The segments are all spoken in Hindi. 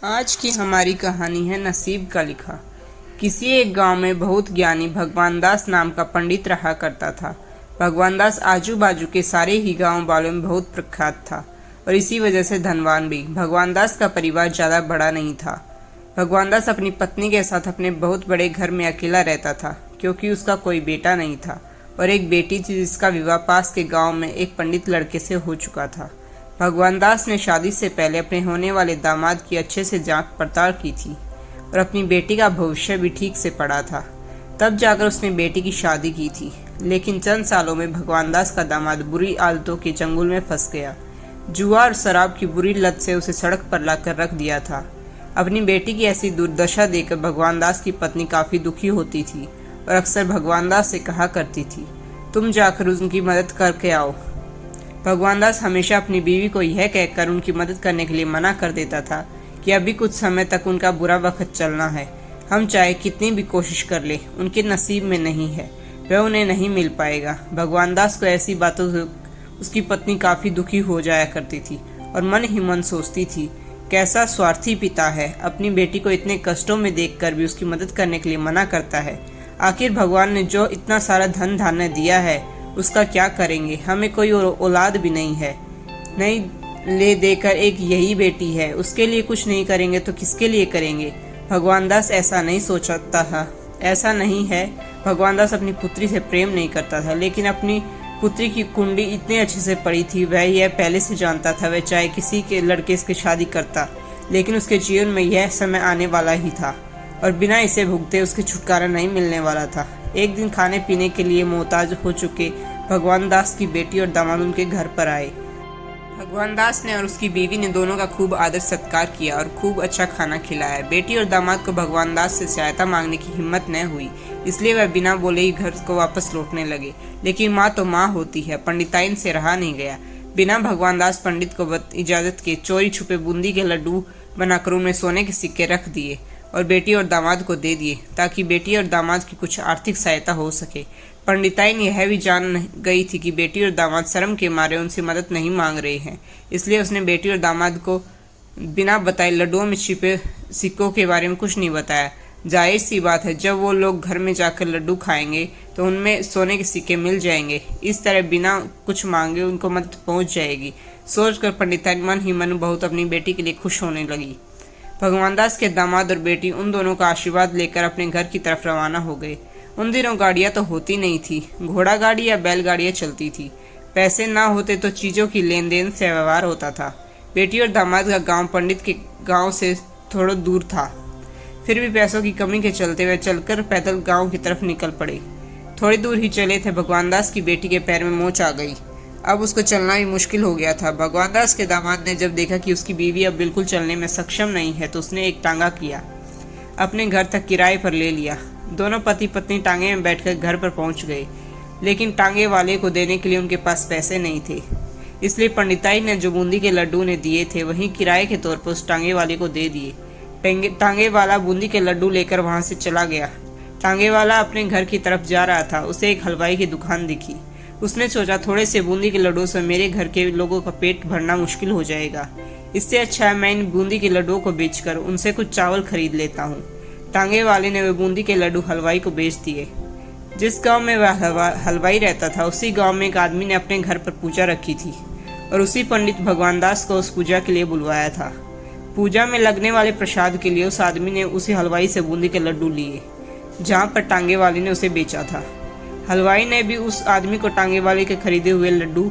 आज की हमारी कहानी है नसीब का लिखा। किसी एक गांव में बहुत ज्ञानी भगवान दास नाम का पंडित रहा करता था। भगवान दास आजू बाजू के सारे ही गांव वालों में बहुत प्रख्यात था और इसी वजह से धनवान भी। भगवान दास का परिवार ज़्यादा बड़ा नहीं था। भगवान दास अपनी पत्नी के साथ अपने बहुत बड़े घर में अकेला रहता था क्योंकि उसका कोई बेटा नहीं था और एक बेटी थी जिसका विवाह पास के गाँव में एक पंडित लड़के से हो चुका था। भगवान दास ने शादी से पहले अपने होने वाले दामाद की अच्छे से जांच पड़ताल की थी और अपनी बेटी का भविष्य भी ठीक से पढ़ा था। तब जाकर उसने बेटी की शादी की थी। लेकिन चंद सालों में भगवान दास का दामाद बुरी आदतों के चंगुल में फंस गया। जुआ और शराब की बुरी लत से उसे सड़क पर लाकर रख दिया था। अपनी बेटी की ऐसी दुर्दशा देखकर भगवान दास की पत्नी काफ़ी दुखी होती थी और अक्सर भगवान दास से कहा करती थी, तुम जाकर उनकी मदद करके आओ। भगवान दास हमेशा अपनी बीवी को यह कहकर उनकी मदद करने के लिए मना कर देता था कि अभी कुछ समय तक उनका बुरा वक्त चलना है। हम चाहे कितनी भी कोशिश कर ले, उनके नसीब में नहीं है, वह उन्हें नहीं मिल पाएगा। भगवान दास को ऐसी बातों से उसकी पत्नी काफ़ी दुखी हो जाया करती थी और मन ही मन सोचती थी, कैसा स्वार्थी पिता है, अपनी बेटी को इतने कष्टों में देखकर भी उसकी मदद करने के लिए मना करता है। आखिर भगवान ने जो इतना सारा धन धान्य दिया है उसका क्या करेंगे, हमें कोई औलाद भी नहीं है, नहीं ले देकर एक यही बेटी है, उसके लिए कुछ नहीं करेंगे तो किसके लिए करेंगे। भगवान दास ऐसा नहीं सोचता था। ऐसा नहीं है, भगवान दास अपनी पुत्री से प्रेम नहीं करता था, लेकिन अपनी पुत्री की कुंडली इतने अच्छे से पड़ी थी, वह यह पहले से जानता था। वह चाहे किसी के लड़के से शादी करता, लेकिन उसके जीवन में यह समय आने वाला ही था और बिना इसे भुगते उसके छुटकारा नहीं मिलने वाला था। एक दिन खाने पीने के लिए मोहताज हो चुके भगवान दास की बेटी और दामाद उनके घर पर आए। भगवान दास ने और उसकी बीवी ने दोनों का खूब आदर सत्कार किया और खूब अच्छा खाना खिलाया। बेटी और दामाद को भगवान दास से सहायता मांगने की हिम्मत न हुई, इसलिए वह बिना बोले ही घर को वापस लौटने लगे। लेकिन माँ तो माँ होती है, पंडिताइन से रहा नहीं गया। बिना भगवान दास पंडित को इजाज़त के चोरी छुपे बूंदी के लड्डू बनाकर उनमें सोने के सिक्के रख दिए और बेटी और दामाद को दे दिए ताकि बेटी और दामाद की कुछ आर्थिक सहायता हो सके। पंडिताइन यह भी जान गई थी कि बेटी और दामाद शर्म के मारे उनसे मदद नहीं मांग रहे हैं, इसलिए उसने बेटी और दामाद को बिना बताए लड्डुओं में छिपे सिक्कों के बारे में कुछ नहीं बताया। जाहिर सी बात है, जब वो लोग घर में जाकर लड्डू खाएंगे तो उनमें सोने के सिक्के मिल जाएंगे। इस तरह बिना कुछ मांगे उनको मदद पहुंच जाएगी। सोचकर पंडिताइन मन ही मन बहुत अपनी बेटी के लिए खुश होने लगी। भगवान दास के दामाद और बेटी उन दोनों का आशीर्वाद लेकर अपने घर की तरफ रवाना हो गए। उन दिनों गाड़ियां तो होती नहीं थी, घोड़ा गाड़ी या बैलगाड़ियां चलती थी। पैसे ना होते तो चीज़ों की लेन देन से व्यवहार होता था। बेटी और दामाद का गांव पंडित के गांव से थोड़ा दूर था, फिर भी पैसों की कमी के चलते वे चलकर पैदल गांव की तरफ निकल पड़े। थोड़ी दूर ही चले थे, भगवान दास की बेटी के पैर में मोच आ गई। अब उसको चलना भी मुश्किल हो गया था। भगवान दास के दामाद ने जब देखा कि उसकी बीवी अब बिल्कुल चलने में सक्षम नहीं है तो उसने एक टांगा किया, अपने घर तक किराए पर ले लिया। दोनों पति पत्नी टांगे में बैठकर घर पर पहुंच गए, लेकिन टांगे वाले को देने के लिए उनके पास पैसे नहीं थे। इसलिए पंडिताई ने जो बूंदी के लड्डू ने दिए थे वहीं किराए के तौर पर उस टांगे वाले को दे दिए। टांगे वाला बूंदी के लड्डू लेकर वहां से चला गया। टांगे वाला अपने घर की तरफ जा रहा था, उसे एक हलवाई की दुकान दिखी। उसने सोचा, थोड़े से बूंदी के लड्डू से मेरे घर के लोगों का पेट भरना मुश्किल हो जाएगा, इससे अच्छा है मैं इन बूंदी के लड्डुओं को बेचकर उनसे कुछ चावल खरीद लेता हूँ। टांगे वाले ने वे बूंदी के लड्डू हलवाई को बेच दिए। जिस गांव में वह हलवाई रहता था उसी गांव में एक आदमी ने अपने घर पर पूजा रखी थी और उसी पंडित भगवान दास को उस पूजा के लिए बुलवाया था। पूजा में लगने वाले प्रसाद के लिए उस आदमी ने उसी हलवाई से बूंदी के लड्डू लिए जहाँ पर टांगे वाले ने उसे बेचा था। हलवाई ने भी उस आदमी को टांगे वाले के खरीदे हुए लड्डू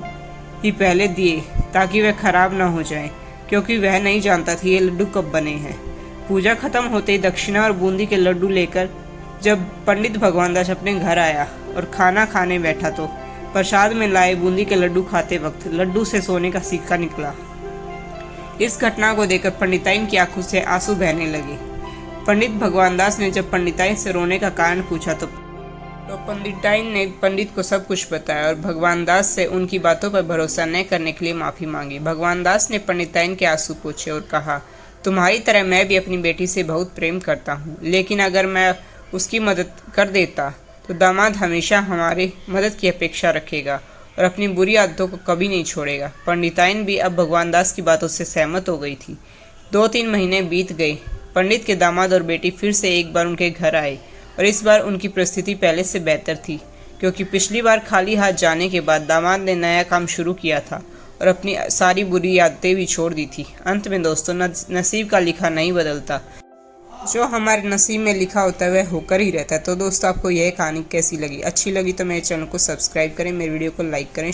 ही पहले दिए ताकि वह खराब ना हो जाए, क्योंकि वह नहीं जानता था ये लड्डू कब बने हैं। पूजा खत्म होते ही दक्षिणा और बूंदी के लड्डू लेकर जब पंडित भगवान दास अपने घर आया और खाना खाने बैठा तो प्रसाद में लाए बूंदी के लड्डू खाते वक्त लड्डू से सोने का सिक्का निकला। इस घटना को देखकर पंडिताइन की आंखों से आंसू बहने लगे। पंडित भगवान दास ने जब पंडिताइन से रोने का कारण पूछा तो पंडिताइन ने पंडित को सब कुछ बताया और भगवान दास से उनकी बातों पर भरोसा न करने के लिए माफ़ी मांगी। भगवान दास ने पंडिताइन के आंसू पोंछे और कहा, तुम्हारी तरह मैं भी अपनी बेटी से बहुत प्रेम करता हूँ, लेकिन अगर मैं उसकी मदद कर देता तो दामाद हमेशा हमारी मदद की अपेक्षा रखेगा और अपनी बुरी आदतों को कभी नहीं छोड़ेगा। पंडिताइन भी अब भगवान दास की बातों से सहमत हो गई थी। 2-3 महीने बीत गए। पंडित के दामाद और बेटी फिर से एक बार उनके घर आए और इस बार उनकी परिस्थिति पहले से बेहतर थी, क्योंकि पिछली बार खाली हाथ जाने के बाद दामाद ने नया काम शुरू किया था और अपनी सारी बुरी आदतें भी छोड़ दी थी। अंत में दोस्तों, नसीब का लिखा नहीं बदलता, जो हमारे नसीब में लिखा होता है वह होकर ही रहता है। तो दोस्तों, आपको यह कहानी कैसी लगी? अच्छी लगी तो मेरे चैनल को सब्सक्राइब करें, मेरे वीडियो को लाइक करें।